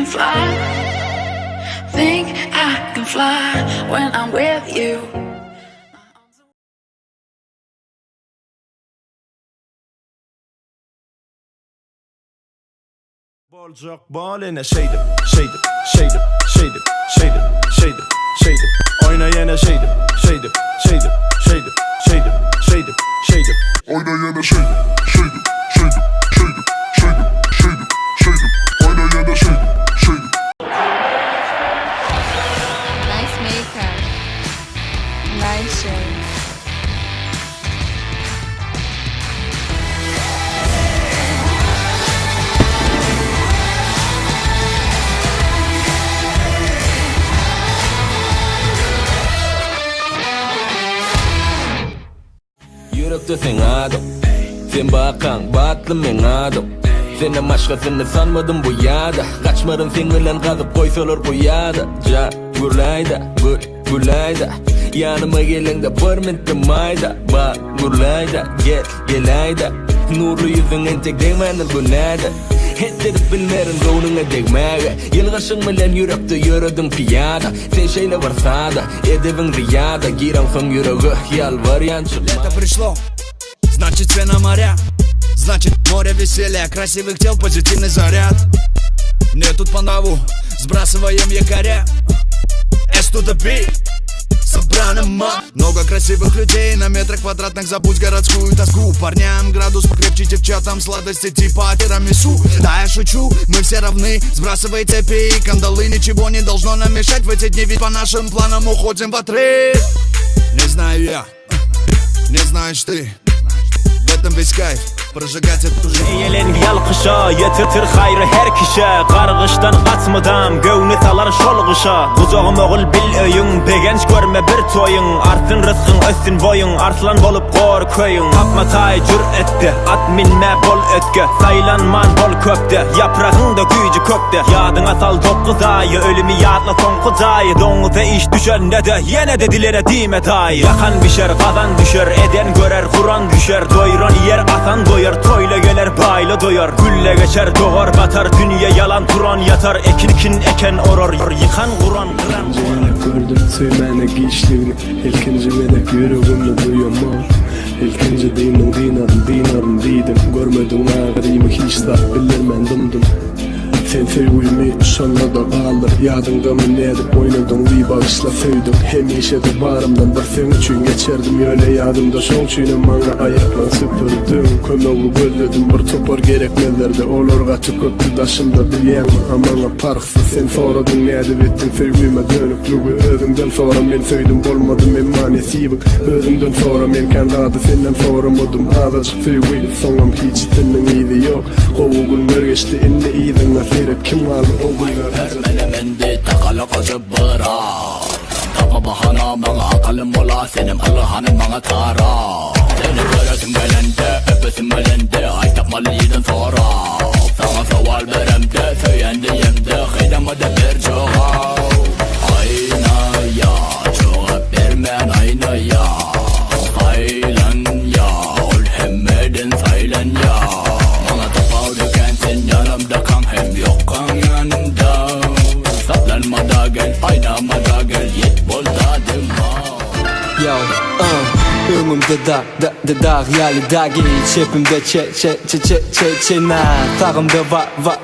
can fly. Think I can fly when I'm with you. Bolcak baline şeydim. Oyna yine şeydim. Oyna yana şeydim. Oyna yana şeydim. Nice maker. Nice shade. Yürekte sen adam, sen bakan batlım men adam. Senden başkasını sanmadım bu yada. Kaçmadım sen bilen kazıp koysalar bu yada. Ja, gurlayda yanıma gelen de barmentim ayda. Bak gurlayda, gelayda. Nurlu yüzün entek değmenin bu nada. Hedderip bilmerin gonuna degmege. Yılgaşın bilen yürekte yürüdüm piyada. Sen şeyle varsa da edevin riyada. Giran son yüreği yalvaryançı. Лето пришло, значит все на моря. Значит море веселья, красивых тел, позитивный заряд. Мне тут по нову, сбрасываем якоря. S to the B, собрано много красивых людей на метрах квадратных. Забудь городскую тоску. Парням градус покрепче, девчатам сладости типа тирамису. Да, я шучу, мы все равны. Сбрасывай цепи и кандалы. Ничего не должно нам мешать в эти дни, ведь по нашим планам уходим в отрыв. Не знаю я, не знаешь ты, в этом весь кайф. Прожигать эту жизнь. Eğlengi yalqışa, yetirtir hayrı her kişe. Qarğıştan qaçmadan, gövni salar şolğuşa. Kuzağım oğul bil öyün, begenç görme bir toyun. Artsın rızkın, össün boyun, arslan bolup qor köyün. Tapma tay cüretde, at minme bol ötke. Saylanman bol köpte, yaprağın da gücü kökte. Yadına sal 9 ayı, ölümü yadla son ayı. Donuza iş düşende de, yine de dilere dime dayı. Yakan bişer, kazan düşer, eden görer, Kur'an düşer. Doyuran yer atan doyar. Toyla gelir bayla doyar. Gülle geçer doğar batar. Dünya yalan Kur'an yatar. Ekin eken oror. Yıkan Kur'an kıran gördüm söymene geçtiğini. İlkinci melek yüreğimle duyamam. İlkinci dinarım dedim. Görmedim ağrıyımı hiç da bilirmen dımdım. Sen sevgimi sonra da kalır. Yadında mı nedir oynadın bir bağışla sevdim. Hemişe de barımdan da sen için geçerdim. Öyle yadımda son çiğnim bana ayakla süpürdüm. Kömeği böldürdüm bir topar gerekmelerde. Olur kaçıp öptü taşımda bir yerme. Amana parksı sen soradın nedir ettin sevgime dönüklüğü. Özümden sonra men söyledim olmadım emanetiyim. Özümden sonra men kendi adı senden soramadım. Azıcık sevgili sonum hiç senin iyiliği yok. Kovugullar geçti inne iyiliğine kim var o günler Ermenemendi takala kazı bırar. Tapa bahana bana akalım ola. Senin Allah'ın bana tara. Seni göresin belende, öpesin belende. Ay tapmalı yedin sonra. Sana saval veremde, söylendiyemde. Kıydamadı bir çoğal. Ayna ya, çoğap vermen ayna ya. Saylan ya, ol hemmedin saylan ya. Bana tapav dökensin yanımda kan hem yok kan yanımda. Saplanmada gel, aynamada gel, yet bol tadım ha. Yo, önümde da hayali da geç. Hepimde çena. Sağımda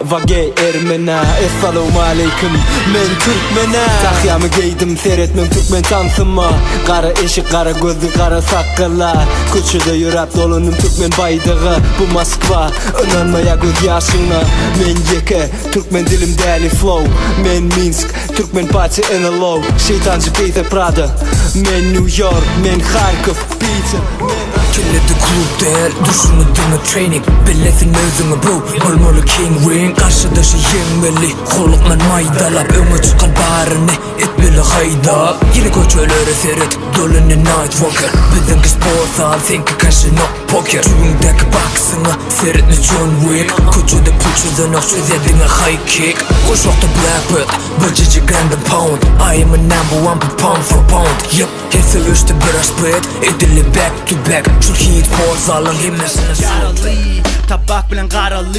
va gey ermena. Esselamu aleyküm men Türkmena. Tahyamı giydim seyretmem Türkmen tansıma. Kara eşik, kara gözlü, kara sakala. Küçüde yürap dolunum Türkmen baydığı. Bu Moskva, önanmaya göz yaşına. Men yeke, Türkmen dilim deli flow. Men Minsk, Türkmen parti in a low. Şeytancı Peter Prada. Men New York, men Kharkov, Peter. Kelledi klub değil, düşünmediğimi training. Bellesin özünü bu, olmalı king ring. Karşıdaşı yenmeli, kolukman maydalap. Ömü çıkan barını, etmeli haydap. Yine koçölere seyret, dolunun night walker. Bizimki spor sal, senki kaşına poker. Düğündeki baksına, seyretme John Wick. Koçuda puçudan ok çözediğine high kick. Koşokta Blackbird, bacıcı grand and pound. I am a number one per pound for pound. Yup, hepsi üçte bir aşpet. Edili back to back. Şu hit force alın himnesine Yaralı, tabak bilen karalı.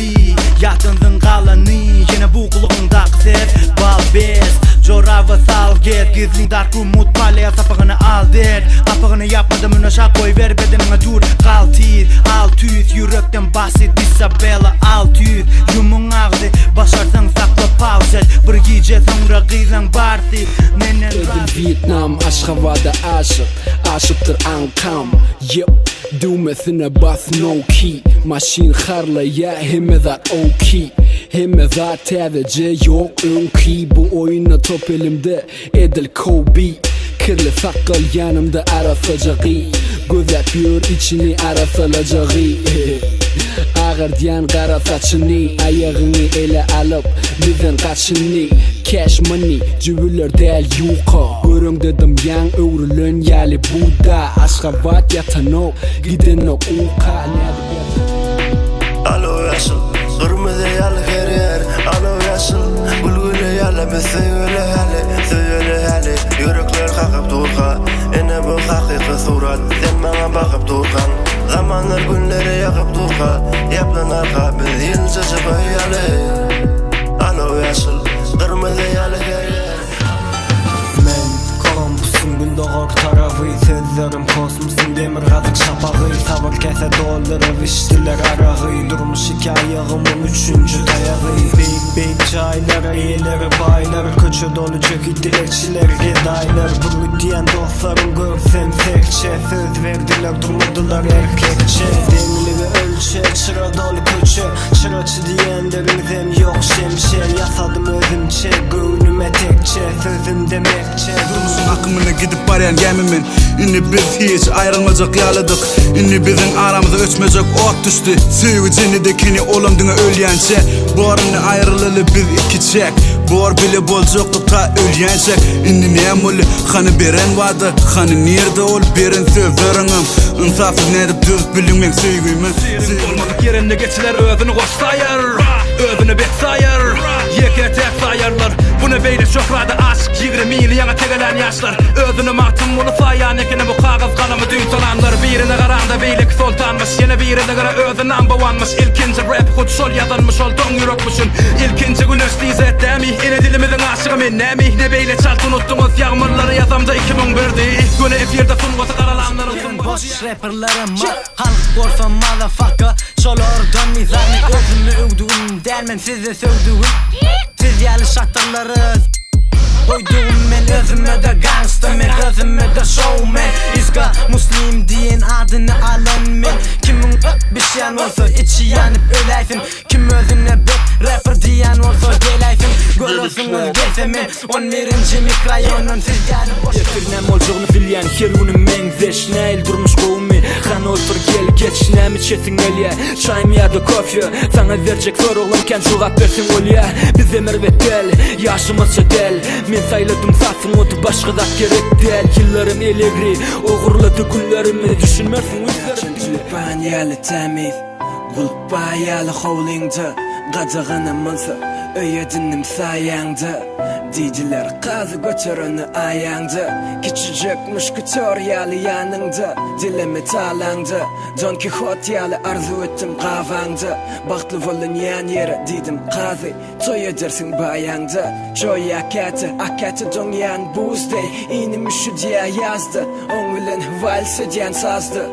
Yatındın kalanı, yine bu kulağında kızer. gizli dark umut palaya sapığını al der. Kapığını yapmadım aşağı koy ver bedenine dur kal tir. 600 yürekten basit Isabella 600 yumun ağzı başarsan sakla pauzet. Bir gece sonra kıylan bardi Edil Vietnam Aşkavada aşıktır Ankam. Yep, düğmesine bas no key. Maşin harlaya hemedat okey. Hemedat sadece yok ön bu oyuna top elimde Edil Kobe. Kirli sakal yanımda arasacağı. Göz yapıyor içini arasalacağı. Ağır diyen kara saçını ayağını ele alıp bizden kaçını. Cash money cüvüller değil yuka. Görün dedim yan öğrülün yali Buda. Aşkavat yatan o giden o uka. Alo yaşıl Kırmızı yalı her yer Alo yaşıl Gülgüle yalı biz söyle hali Yürekler kakıp durka Ene bu hakiki surat Sen bana bakıp durkan Zamanlar günleri yakıp durka Yaplan arka biz yılcacı böyle Alo yaşıl Kırmızı yalı her yer Men kompusun gündogok tarafı sözlerim kosmusun demir kazık şapağı sabır kese doldurur iştiler arağı durmuş hikayağımın 3. dayağı beyik çaylar eğileri baylar köçü dolu çökü dilekçiler gedaylar bunu diyen dostlarım görsem sekçe söz verdiler durmadılar erkekçe demli ve ölçe çıra dolu köçe çıraçı diyenlerin zem yok şemşe yasadım özümçe gönlüme tekçe sözüm demekçe Durmuşun akımına gidip arayan gemimin Inni biz hiç ayrılmayacak yaladık Inni bizim aramıza öçmeyecek ot düştü Sevgi cennedekini olamdığına ölyençe Borunu ayrılalı biz iki çek Bor bile bolcuktu ta ölyençek Inni nemuli kanı beren vardı Kanı nerede ol beren sözlerim İnsafsız nedip düz bilinmek sevgimi Olmadık yerinde geçiler özünü koş sayar Özünü bet sayar Yeke tek sayarlar Buna beyli şokrada aşk 20 yıl yana tegelen yaşlar Özünü matım bunu sayan ekine bu kağıt kalımı dün salanlar Birine karanda beylik sultanmış Yine birine kara özü number one'mış İlkinci rap kut sol yazılmış ol don yürekmişsin İlkinci güneşli izzetemi Yine dilimizin aşığı minnemi Ne beyle çalt unuttunuz yağmurları yazamca 2001'di Güne efirde sungosu karalanların Boş rapperlarım var Halk korsan motherfucker Sol oradan mizahını özümü övdüğüm Dermen size sövdüğüm Siz yalı şatırları Koyduğum ben özüme de gangsta Men özüme de showman İska muslim diyen adını alan men Kimin bir şeyan olsa içi yanıp ölayfın Kim özüne bet rapper diyen olsa gelayfın Görürsünüz gelsemen 11. mikrayonun siz yanıp boş Efirnem olcuğunu bilyen Herunim men zeşnayl durmuş kovmi Han otur gel geç nemi çetin ölye Çayım ya da kofya Sana verecek zor oğlumken cevap versin olya Biz emir ve del yaşımızca del Men sayladım satın otu başka da gerek değil Yıllarım elegri oğurladı günlerimi Düşünmersin üzlerim Ben yalı temiz Gulpa yalı hovlingde Gacağına mınsa Öyedinim sayangda Diyciler kazı götürünü ayağında Küçücük müşkütör yalı yanında Dilimi talangda Don Quixote yalı arzu ettim kafanda Baktlı volun yan yere dedim kazı Toy edersin bayanda Joy akatı don yan buzde İnim üşü diye yazdı Onulun valse diyen sazdı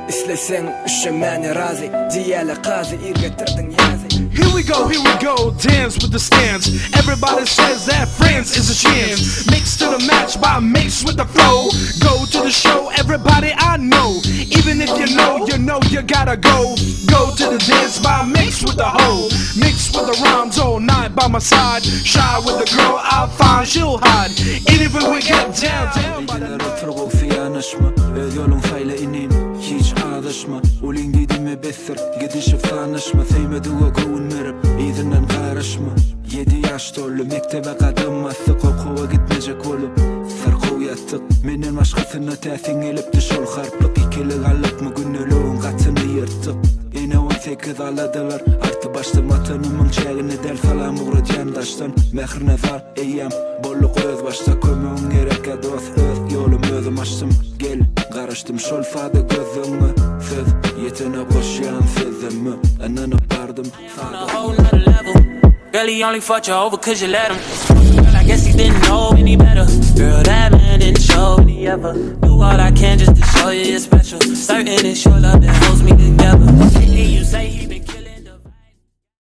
İslesen üşümeni razı Diyeli kazı irgetirdin yazı Here we go, dance with the stance. Everybody says that friends is a chance. Mix to the match by mix with the flow. Go to the show, everybody I know. Even if you know you gotta go. Go to the dance by mix with the hoe. Mix with the rhymes all night by my side. Shy with the girl, I'll find she'll hide. Even we get down by the night. Yanaşma, yolun sayla inin Hiç ağdaşma, ulin gidime besir Gidişip sanışma, sevmediğe gönmerim İzinden karışma 7 yaş dolu, mektebe kadınması Kokuva gitmeyecek olup Sarkov yattık, menen başkasına tersin elipti şol harplık İkili kalıp mı günlülüğün katını yırttık Yine 18 aladılar, artı başlım atanımın çeğini Del salam uğradı yandaştan, mehr nazar eyyam Bolluk öz başta kömüğün gerek dost öz Yolum özüm açtım, gel karıştım şol sade gözümü Söz yetene koşuyan sözümü Ananıp bardım Girl, he only fucked you over cause you let him. Girl, I guess he didn't know any better. Girl, that ever. Do all I can just to show you you're special. Certain it's your love that holds